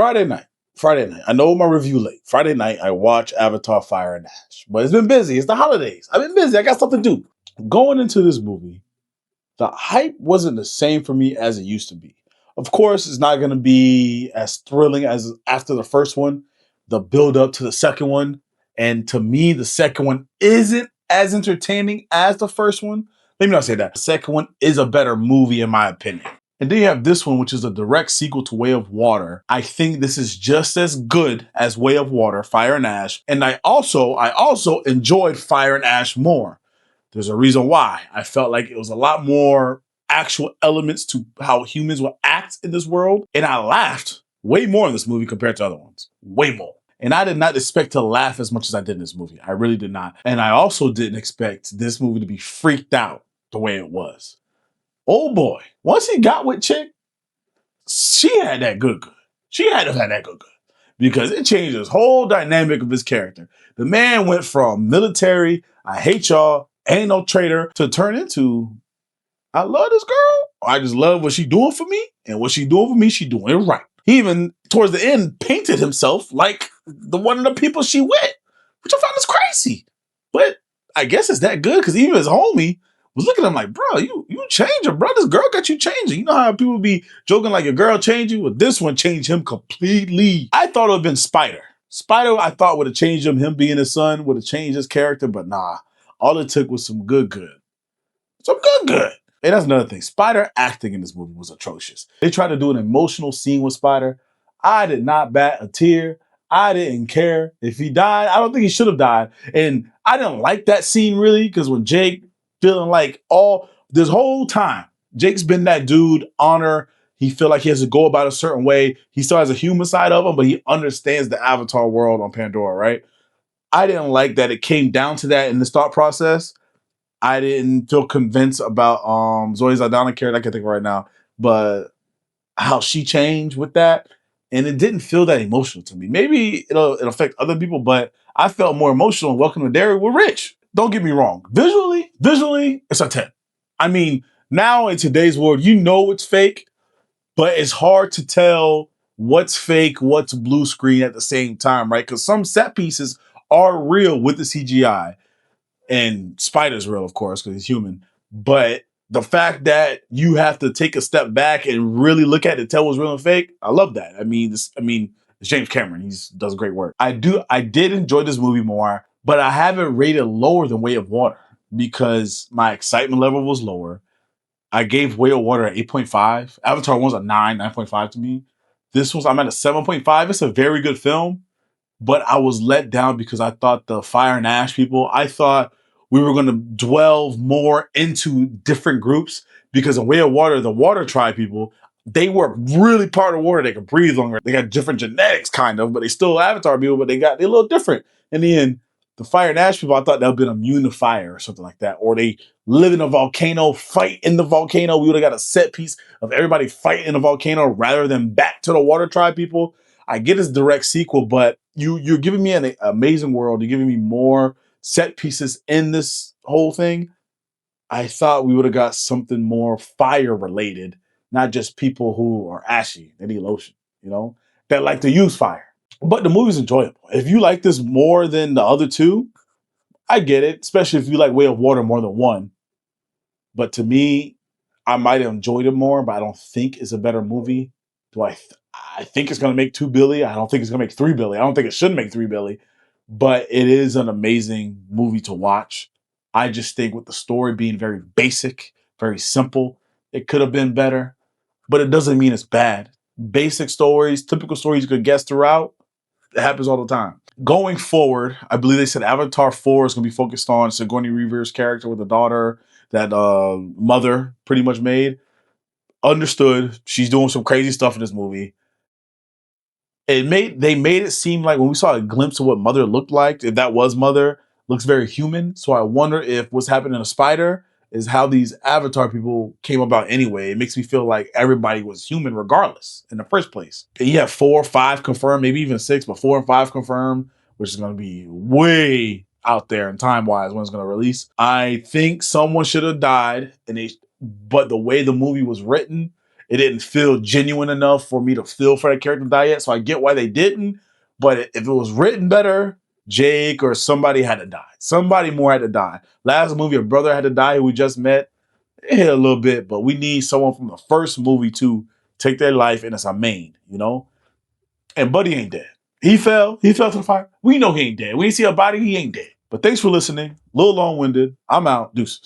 Friday night. Friday night. I know my review late. Friday night, I watch Avatar Fire and Ash. But it's been busy. It's the holidays. I've been busy. I got stuff to do. Going into this movie, the hype wasn't the same for me as it used to be. Of course, it's not going to be as thrilling as after the first one, the build up to the second one. And to me, the second one isn't as entertaining as the first one. Let me not say that. The second one is a better movie, in my opinion. And then you have this one, which is a direct sequel to Way of Water. I think this is just as good as Way of Water, Fire and Ash. And I also enjoyed Fire and Ash more. There's a reason why. I felt like it was a lot more actual elements to how humans will act in this world. And I laughed way more in this movie compared to other ones. Way more. And I did not expect to laugh as much as I did in this movie. I really did not. And I also didn't expect this movie to be freaked out the way it was. Oh boy, once he got with Chick, she had that good. She had to have that good. Because it changed his whole dynamic of his character. The man went from military, I hate y'all, ain't no traitor, to turn into, I love this girl. I just love what she doing for me. And what she doing for me, she doing it right. He even, towards the end, painted himself like the one of the people she with, which I found is crazy. But I guess it's that good because even his homie was looking at him like, bro, you changing, bro. This girl got you changing. You know how people be joking like your girl changed you? Well, this one changed him completely. I thought it would have been Spider. Spider, I thought would have changed him. Him being his son would have changed his character, but nah. All it took was some good. Some good. And that's another thing. Spider acting in this movie was atrocious. They tried to do an emotional scene with Spider. I did not bat a tear. I didn't care. If he died, I don't think he should have died. And I didn't like that scene really, because when Jake feeling like this whole time, Jake's been that dude, honor. He feel like he has to go about a certain way. He still has a human side of him, but he understands the Avatar world on Pandora, right? I didn't like that it came down to that in this thought process. I didn't feel convinced about Zoe Saldana character, I can't think of right now, but how she changed with that. And it didn't feel that emotional to me. Maybe it'll affect other people, but I felt more emotional in Welcome to Derry with Rich. Don't get me wrong. Visually, it's a 10. I mean, now in today's world, you know it's fake, but it's hard to tell what's fake, what's blue screen at the same time, right? Because some set pieces are real with the CGI. And Spider's real, of course, because he's human. But the fact that you have to take a step back and really look at it and tell what's real and fake, I love that. I mean, it's James Cameron. He does great work. I did enjoy this movie more, but I have it rated lower than Way of Water because my excitement level was lower. I gave Way of Water an 8.5. Avatar 1's a 9.5 to me. This one's, I'm at a 7.5. It's a very good film, but I was let down because I thought the Fire and Ash people, I thought we were going to dwell more into different groups because in Way of Water, the Water Tribe people, they were really part of water. They could breathe longer. They got different genetics, kind of, but they still Avatar people, but they're a little different. In the end, the Fire and Ash people, I thought they'd been immune to fire or something like that. Or they live in a volcano, fight in the volcano. We would have got a set piece of everybody fighting in a volcano rather than back to the Water Tribe people. I get it's direct sequel, but you're giving me an amazing world. You're giving me more set pieces in this whole thing. I thought we would have got something more fire related, not just people who are ashy. They need lotion, that like to use fire. But the movie's enjoyable. If you like this more than the other two, I get it, especially if you like Way of Water more than one. But to me, I might have enjoyed it more, but I don't think it's a better movie. Do I think it's going to make $2 billion. I don't think it's going to make $3 billion. I don't think it should make $3 billion, but it is an amazing movie to watch. I just think with the story being very basic, very simple, it could have been better, but it doesn't mean it's bad. Basic stories, typical stories you could guess throughout, it happens all the time. Going forward, I believe they said Avatar 4 is going to be focused on Sigourney Weaver's character with the daughter that Mother pretty much made. Understood. She's doing some crazy stuff in this movie. They made it seem like when we saw a glimpse of what Mother looked like, if that was Mother, looks very human. So I wonder if what's happening in a Spider is how these Avatar people came about anyway. It makes me feel like everybody was human regardless in the first place. And you have 4 or 5 confirmed, maybe even 6, but 4 and 5 confirmed, which is going to be way out there in time-wise when it's going to release. I think someone should have died, but the way the movie was written, it didn't feel genuine enough for me to feel for that character to die yet. So I get why they didn't. But if it was written better, Jake or somebody had to die. Somebody more had to die. Last movie, a brother had to die who we just met. It hit a little bit, but we need someone from the first movie to take their life, and it's our main, you know? And Buddy ain't dead. He fell. He fell to the fire. We know he ain't dead. We ain't see a body. He ain't dead. But thanks for listening. A little long-winded. I'm out. Deuces.